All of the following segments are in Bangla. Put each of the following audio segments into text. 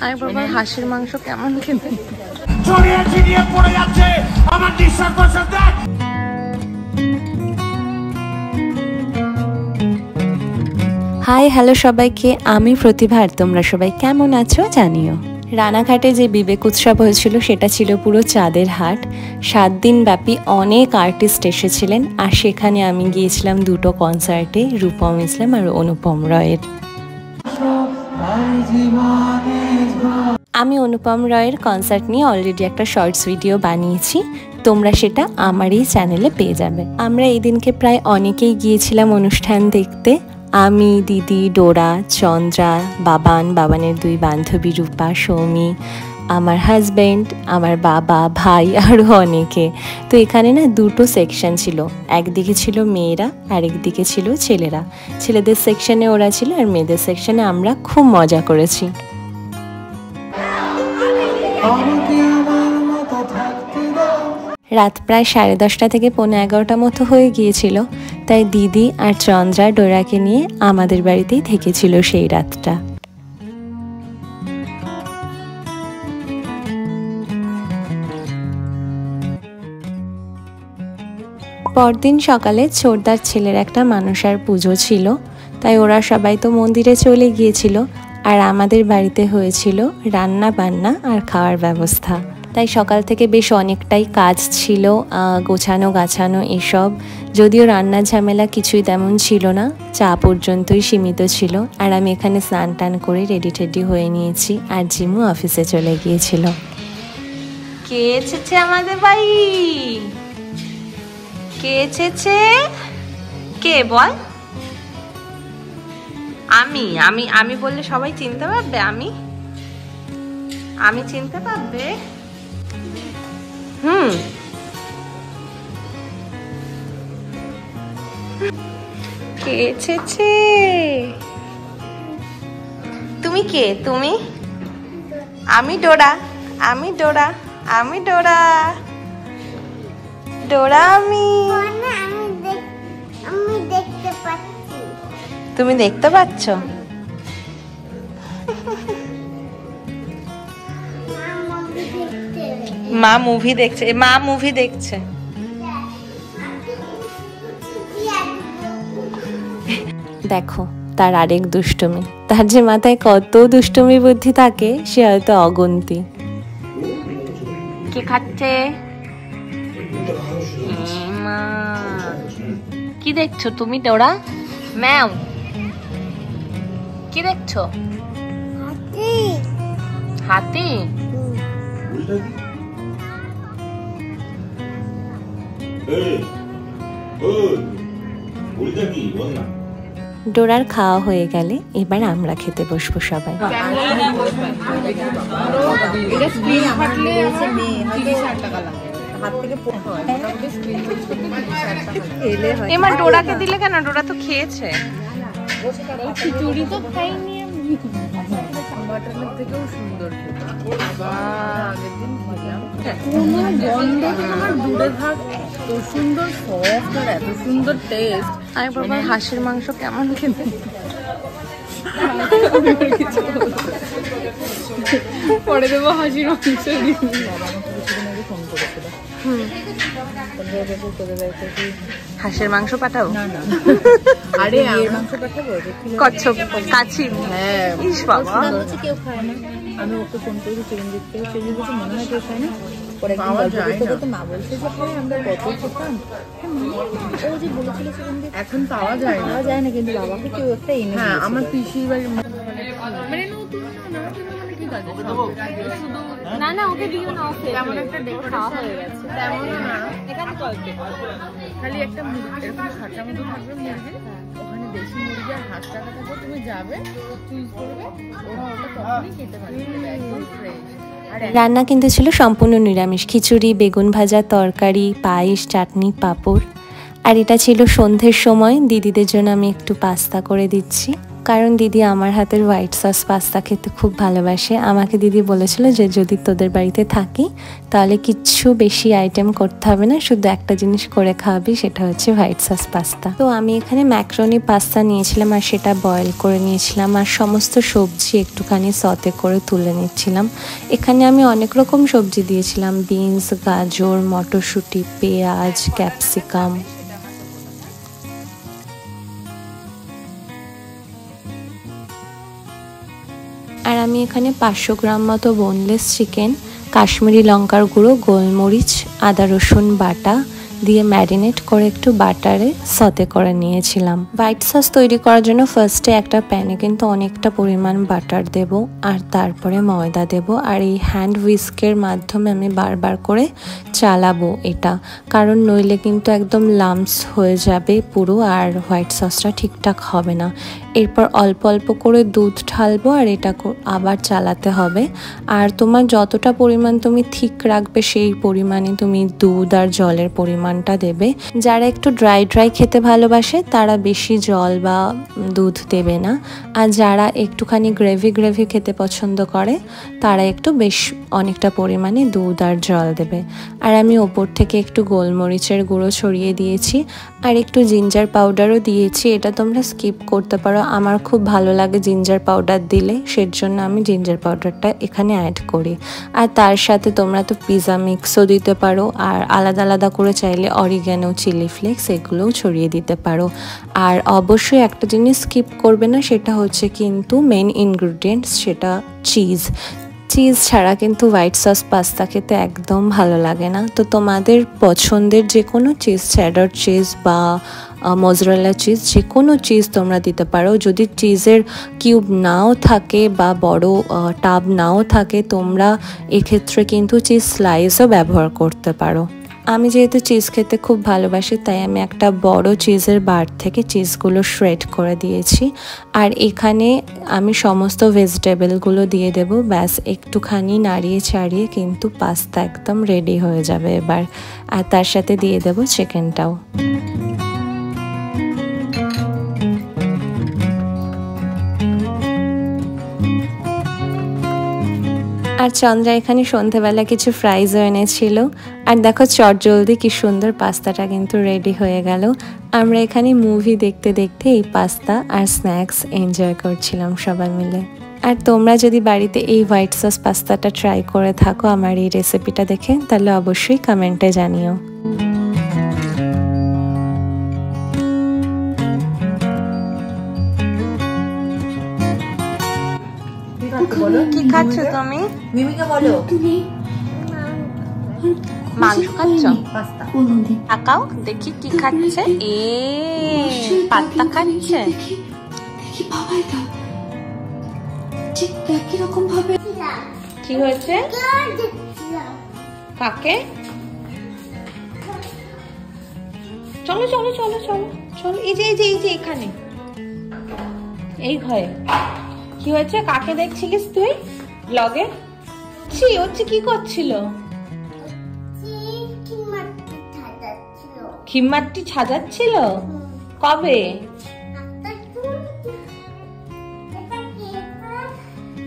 আরে বাবা, হাঁসের মাংস কেমন খেতে? হাই হ্যালো সবাইকে, আমি প্রতিভা। আর তোমরা সবাই কেমন আছো জানিও। রানাঘাটে যে বিবেক উৎসব হয়েছিল সেটা ছিল পুরো চাঁদের হাট। 7 দিন ব্যাপী অনেক আর্টিস্ট এসেছিলেন, আর সেখানে আমি গিয়েছিলাম দুটো কনসার্টে, রূপম ইসলাম আর অনুপম রয়ের। আমি অনুপম রয়ের কনসার্ট নিয়ে অলরেডি একটা শর্টস ভিডিও বানিয়েছি, তোমরা সেটা আমার এই চ্যানেলে পেয়ে যাবে। আমরা এই দিনকে প্রায় অনেকেই গিয়েছিলাম অনুষ্ঠান দেখতে। আমি, দিদি, ডোরা, চন্দ্রা, বাবানের 2 বান্ধবী রূপা, সৌমি, আমার হাজব্যান্ড, আমার বাবা, ভাই, আরও অনেকে। তো এখানে না দুটো সেকশন ছিল, একদিকে ছিল মেয়েরা আর একদিকে ছিল ছেলেরা। ছেলেদের সেকশনে ওরা ছিল আর মেয়েদের সেকশনে আমরা খুব মজা করেছি। রাত প্রায় 10:30 থেকে 11:15 মতো হয়ে গিয়েছিল, তাই দিদি আর চন্দ্রা ডোরাকে নিয়ে আমাদের বাড়িতেই থেকেছিল সেই রাতটা। পরদিন সকালে ছোটদার ছেলের একটা মানসার পুজো ছিল, তাই ওরা সবাই তো মন্দিরে চলে গিয়েছিল, আর আমাদের বাড়িতে হয়েছিল রান্না বান্না আর খাওয়ার ব্যবস্থা। তাই সকাল থেকে বেশ অনেকটাই কাজ ছিল, গোছানো গাছানো এসব। যদিও রান্নার ঝামেলা কিছুই তেমন ছিল না, চা পর্যন্তই সীমিত ছিল। আর আমি এখানে স্নান টান করে রেডি টেডি হয়ে নিয়েছি, আর জিমু অফিসে চলে গিয়েছিল। কে এসেছে আমাদের বাড়ি? কে এসেছে? কে বল? আমি আমি আমি বললে সবাই চিনতে পারবে? আমি চিনতে পারবে? কে এসেছে? তুমি কে? তুমি? আমি ডোরা। ডোরা আমি। তুমি দেখতে পাচ্ছ? মা মুভি দেখছে। দেখো তার আরেক দুষ্টুমি। তার যে মাথায় কত দুষ্টুমি বুদ্ধি থাকে সে হয়তো অগুন্তি। কে খাচ্ছে? কি দেখছো তুমি ডোরা? ম্যাম কি দেখছো? হাতি। ডোরার খাওয়া হয়ে গেলে এবার আমরা খেতে বসবো সবাই। এবার ডোরাকে দিলে কেন? ডোরা তো খেয়েছে। খিচুড়ি তো খাইনি আমি। বাটারমেলক থেকেও সুন্দর খেতে। আগের দিন খেলাম। কোনো গন্ধ থেকে আমার দূরে থাক, এত সুন্দর সফট আর এত সুন্দর টেস্ট। আরে বাবা, হাঁসের মাংস কেমন খেতে? পরে দেবো হাঁসির মাংস। ফোন করেছিল, হাঁসের মাংস পাঠাবো? না না, আরে এর মাংস পাঠাবো। কচ্ছপ কাছি? হ্যাঁ, ইস বাবা, কেউ খায় না। আমি ওকে ফোন করেছি চিকেন দেখতে, সে বলছে মনে হয় কেউ খায় না। পরে পাওয়া যায় না, তো মা বলছে যে আমরা কত খেতাম। ও যে বলেছিল চিকেন দেখতে, এখন পাওয়া যায় না, কিন্তু বাবাকে কেউ একটা এনে। হ্যাঁ, আমার পিসির বাড়ি মানে নতুন না, ঠিক আছে। না না, ওকে দিও না, ওকে তেমন একটা দেখে খাওয়া হয়ে গেছে। তেমন না, এখানে খালি একটা এরকম খাঁচা মতো থাকবে মুরগি, ওখানে দেশি মুরগি আর হাঁস টাকা থাকবে, তুমি যাবে চুজ করবে, ওরা ওটা তখনই খেতে পারবে, একদম ফ্রেশ। রান্না কিন্তু ছিল সম্পূর্ণ নিরামিষ, খিচুড়ি, বেগুন ভাজা, তরকারি, পায়েস, চাটনি, পাঁপড়। আর এটা ছিল সন্ধ্যের সময়, দিদিদের জন্য আমি একটু পাস্তা করে দিচ্ছি। কারণ দিদি আমার হাতের হোয়াইট সস পাস্তা খেতে খুব ভালোবাসে। আমাকে দিদি বলেছিল যে যদি তোদের বাড়িতে থাকি তাহলে কিচ্ছু বেশি আইটেম করতে হবে না, শুধু একটা জিনিস করে খাওয়াবি, সেটা হচ্ছে হোয়াইট সস পাস্তা। তো আমি এখানে ম্যাকারনি পাস্তা নিয়েছিলাম আর সেটা বয়েল করে নিয়েছিলাম, আর সমস্ত সবজি একটুখানি সতে করে তুলে নিচ্ছিলাম। এখানে আমি অনেক রকম সবজি দিয়েছিলাম, বিনস, গাজর, মটরশুঁটি, পেঁয়াজ, ক্যাপসিকাম। আর আমি এখানে 500 গ্রাম মতো বোনলেস চিকেন, কাশ্মীরি লঙ্কার গুঁড়ো, গোলমরিচ, আদা রসুন বাটা দিয়ে ম্যারিনেট করে একটু বাটারে সতে করে নিয়েছিলাম। হোয়াইট সস তৈরি করার জন্য ফার্স্টে একটা প্যানে কিন্তু অনেকটা পরিমাণ বাটার দেব, আর তারপরে ময়দা দেব, আর এই হ্যান্ড হুইস্কের মাধ্যমে আমি বারবার করে চালাবো এটা, কারণ নইলে কিন্তু একদম লাম্পস হয়ে যাবে পুরো, আর হোয়াইট সসটা ঠিকঠাক হবে না। এরপর অল্প অল্প করে দুধ ঢালবো আর এটা আবার চালাতে হবে। আর তোমার যতটা পরিমাণ তুমি ঠিক রাখবে সেই পরিমাণে তুমি দুধ আর জলের পরিমাণটা দেবে। যারা একটু ড্রাই ড্রাই খেতে ভালোবাসে তারা বেশি জল বা দুধ দেবে না, আর যারা একটুখানি গ্রেভি গ্রেভি খেতে পছন্দ করে তারা একটু বেশ অনেকটা পরিমাণে দুধ আর জল দেবে। আর আমি ওপর থেকে একটু গোলমরিচের গুঁড়ো ছড়িয়ে দিয়েছি আর একটু জিঞ্জার পাউডারও দিয়েছি। এটা তোমরা স্কিপ করতে পারো, আমার খুব ভালো লাগে জিঞ্জার পাউডার দিলে, সেজন্য আমি জিঞ্জার পাউডারটা এখানে অ্যাড করি। আর তার সাথে তোমরা তো পিৎজা মিক্সও দিতে পারো, আর আলাদা আলাদা করে চাইলে অরিগ্যানো, চিলি ফ্লেক্স এগুলোও ছড়িয়ে দিতে পারো। আর অবশ্যই একটা জিনিস স্কিপ করবে না, সেটা হচ্ছে কিন্তু মেন ইনগ্রিডিয়েন্টস, সেটা চিজ। চিজ ছাড়া কিন্তু হোয়াইট সস পাস্তা খেতে একদম ভালো লাগে না। তো তোমাদের পছন্দের যে কোনো চিজ, চেডার চিজ বা মজরেলা চিজ, যে কোনো চিজ তোমরা দিতে পারো। যদি চিজের কিউব নাও থাকে বা বড় টাব নাও থাকে, তোমরা এক্ষেত্রে কিন্তু চিজ স্লাইসও ব্যবহার করতে পারো। আমি যেহেতু চিজ খেতে খুব ভালোবাসি তাই আমি একটা বড় চিজের বার থেকে চিজগুলো শ্রেড করে দিয়েছি। আর এখানে আমি সমস্ত ভেজিটেবলগুলো দিয়ে দেব, ব্যাস একটুখানি নাড়িয়ে ছাড়িয়ে কিন্তু পাস্তা একদম রেডি হয়ে যাবে এবার। আর তার সাথে দিয়ে দেব চিকেনটাও। আর চন্দ্রা এখানে সন্ধেবেলা কিছু ফ্রাইজও এনেছিল। আর দেখো চটজলদি কি সুন্দর পাস্তাটা কিন্তু রেডি হয়ে গেল। আমরা এখানে মুভি দেখতে দেখতে এই পাস্তা আর স্ন্যাক্স এনজয় করছিলাম সবাই মিলে। আর তোমরা যদি বাড়িতে এই হোয়াইট সস পাস্তাটা ট্রাই করে থাকো আমার এই রেসিপিটা দেখে, তাহলে অবশ্যই কমেন্টে জানিও। কি খাচ্ছ তুমি? মিমিকে বলো। মাংস খাচ্ছ? তাকাও দেখি কি খাচ্ছে। পাস্তা খাচ্ছে। কি হয়েছে? কাকে? চলো চলো চলো চলো চলো, এই যে এখানে, এই ঘরে। কি হয়েছে? কাকে দেখছিলিস তুই ব্লগে? হচ্ছে কি করছিল? খিমমাটি সাজাচ্ছিল। কবে?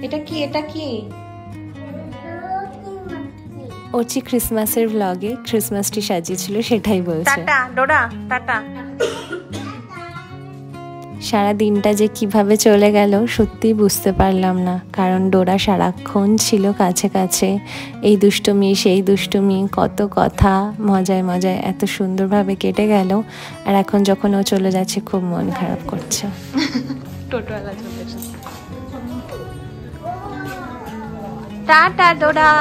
এটা কি? এটা কি? ওচি ক্রিসমাসের ব্লগে ক্রিসমাস ট্রি সাজিয়েছিল, সেটাই বলছে। টাটা ডোরা, টাটা। সারা দিনটা যে কিভাবে চলে গেল সত্যিই বুঝতে পারলাম না, কারণ ডোরা সারাক্ষণ ছিল কাছে কাছে। এই দুষ্টুমি সেই দুষ্টুমি, কত কথা, মজায় মজায় এত সুন্দরভাবে কেটে গেল। আর এখন যখন ও চলে যাচ্ছে খুব মন খারাপ করছে। টোটোওয়ালা চলে এসেছে। টাটা ডোরা।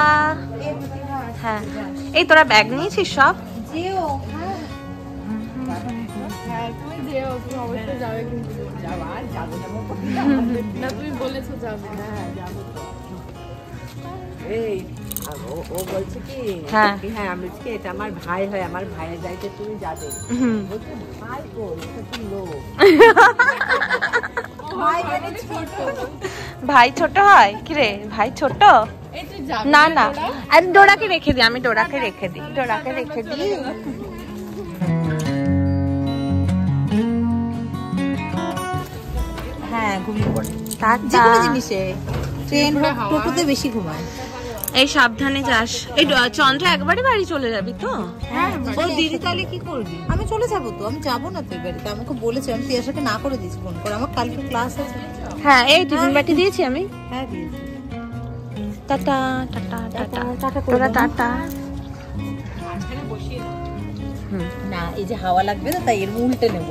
হ্যাঁ, এই তোরা ব্যাগ নিয়েছিস সব? তুমি বলেছো যাবে না? এই ও বলছে কি, হ্যাঁ আমি বলছি এটা আমার ভাই হয়, আমার ভাইয়ের যাইতে তুমি যাবে। ভাই বল, ভাই ছোট হয় কি রে? ভাই ছোট না না, আরে ডোরাকে রেখে দিই, আমি ডোরাকে রেখে দিই, ডোরাকে রেখে দিই। হ্যাঁ ঘুমিয়ে পড়ে যে কোনো জিনিসে, ট্রেন টোটোতে বেশি ঘুমায়। এই সাবধানে যাস। এই চন্দ্র একবারে বাড়ি চলে যাবি তো? হ্যাঁ ও দিদি তাহলে কি করবি? আমি চলে যাবো তো, আমি যাবো না তুই বাড়িতে, আমাকে বলেছে, আমি তিয়াশাকে না করে দিয়েছি ফোন করে, আমার কালকে ক্লাস আছে। হ্যাঁ এই টিফিন বাটি দিয়েছি আমি। হ্যাঁ দিয়েছি। টাটা টাটা টাটা টাটা তোরা টাটা। না এই যে হাওয়া লাগবে তো তাই এর উল্টে নেব।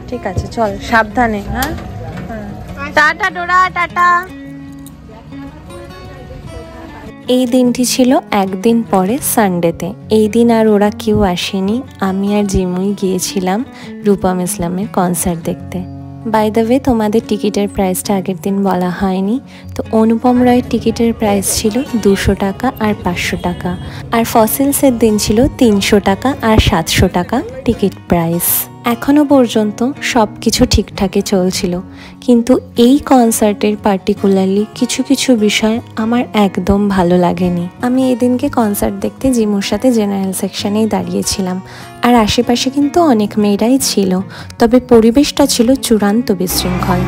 ঠিক আছে চল সাবধানে। হ্যাঁ টাটা ডোরা টাটা। এই দিনটি ছিল একদিন পরে সানডেতে। এই দিন আর ওরা কেউ আসেনি, আমি আর জিমুই গিয়েছিলাম রূপম ইসলামের কনসার্ট দেখতে। বাই দ্য ওয়ে তোমাদের টিকিটের প্রাইসটা আগের দিন বলা হয়নি, তো অনুপম রয়ের টিকিটের প্রাইস ছিল 200 টাকা আর 500 টাকা, আর ফসিলসের দিন ছিল 300 টাকা আর 700 টাকা টিকিট প্রাইস। এখনো পর্যন্ত সব কিছু ঠিকঠাকই চলছিল, কিন্তু এই কনসার্টের পার্টিকুলারলি কিছু কিছু বিষয় আমার একদম ভালো লাগেনি। আমি এদিনকে কনসার্ট দেখতে জিমুর সাথে জেনারেল সেকশনেই দাঁড়িয়েছিলাম, আর আশেপাশে কিন্তু অনেক মেয়েরাই ছিল, তবে পরিবেশটা ছিল চূড়ান্ত বিশৃঙ্খল।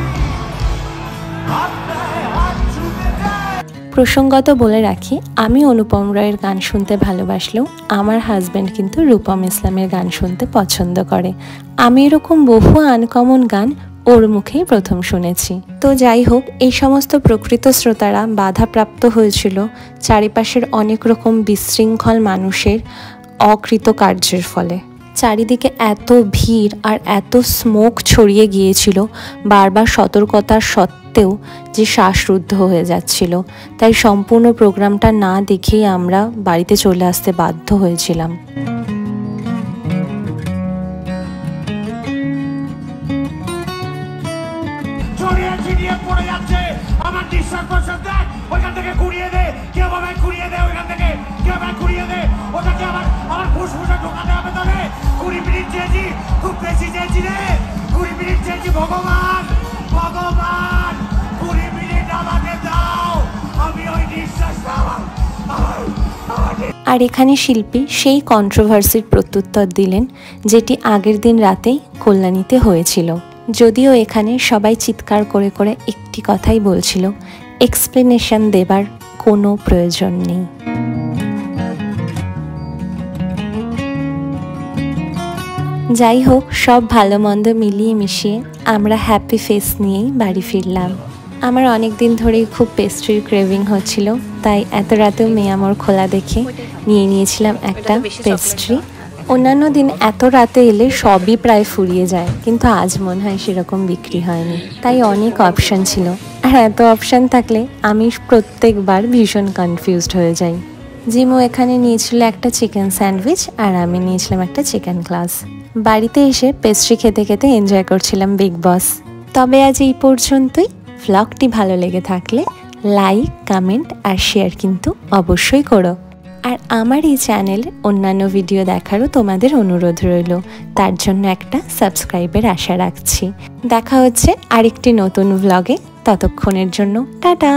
প্রসঙ্গত বলে রাখি, আমি অনুপম রয়ের গান শুনতে ভালোবাসলেও আমার হাজব্যান্ড কিন্তু রূপম ইসলামের গান শুনতে পছন্দ করে। আমি এরকম বহু আনকমন গান ওর মুখেই প্রথম শুনেছি। তো যাই হোক, এই সমস্ত প্রকৃত শ্রোতারা বাধাপ্রাপ্ত হয়েছিল চারিপাশের অনেক রকম বিশৃঙ্খল মানুষের অকৃতকার্যের ফলে। চারিদিকে এত ভিড় আর এত স্মোক ছড়িয়ে গিয়েছিল, বারবার সতর্কতার সত্ত্বেও যে শ্বাসরুদ্ধ হয়ে যাচ্ছিল, তাই সম্পূর্ণ প্রোগ্রামটা না দেখেই আমরা বাড়িতে চলে আসতে বাধ্য হয়েছিলাম। ভগবান ভগবান 20 মিনিট আমাকে দাও, আমি ওই নিঃশ্বাসটা আর এখানে শিল্পী সেই কন্ট্রোভার্সির প্রত্যুত্তর দিলেন যেটি আগের দিন রাতেই কল্যাণীতে হয়েছিল। যদিও এখানে সবাই চিৎকার করে করে একটি কথাই বলছিল, এক্সপ্লেনেশন দেবার কোনো প্রয়োজন নেই। যাই হোক, সব ভালো মন্দ মিলিয়ে মিশিয়ে আমরা হ্যাপি ফেস নিয়েই বাড়ি ফিরলাম। আমার অনেক দিন ধরেই খুব পেস্ট্রির ক্রেভিং হচ্ছিল, তাই এত রাতেও মেয়ামোর খোলা দেখে নিয়ে নিয়েছিলাম একটা পেস্ট্রি। অন্যান্য দিন এত রাতে এলে সবই প্রায় ফুরিয়ে যায়, কিন্তু আজ মনে হয় সেরকম বিক্রি হয়নি, তাই অনেক অপশান ছিল। আর এত অপশান থাকলে আমি প্রত্যেকবার ভীষণ কনফিউজড হয়ে যাই। জিমু এখানে নিয়েছিল একটা চিকেন স্যান্ডউইচ আর আমি নিয়েছিলাম একটা চিকেন গ্লাস। বাড়িতে এসে পেস্ট্রি খেতে খেতে এনজয় করছিলাম বিগ বস। তবে আজ এই পর্যন্তই। ভ্লগটি ভালো লেগে থাকলে লাইক, কমেন্ট আর শেয়ার কিন্তু অবশ্যই করো। আর আমার এই চ্যানেল অন্যান্য ভিডিও দেখারও তোমাদের অনুরোধ রইল, তার জন্য একটা সাবস্ক্রাইবের আশা রাখছি। দেখা হচ্ছে আরেকটি নতুন ভ্লগে, ততক্ষণের জন্য টাটা।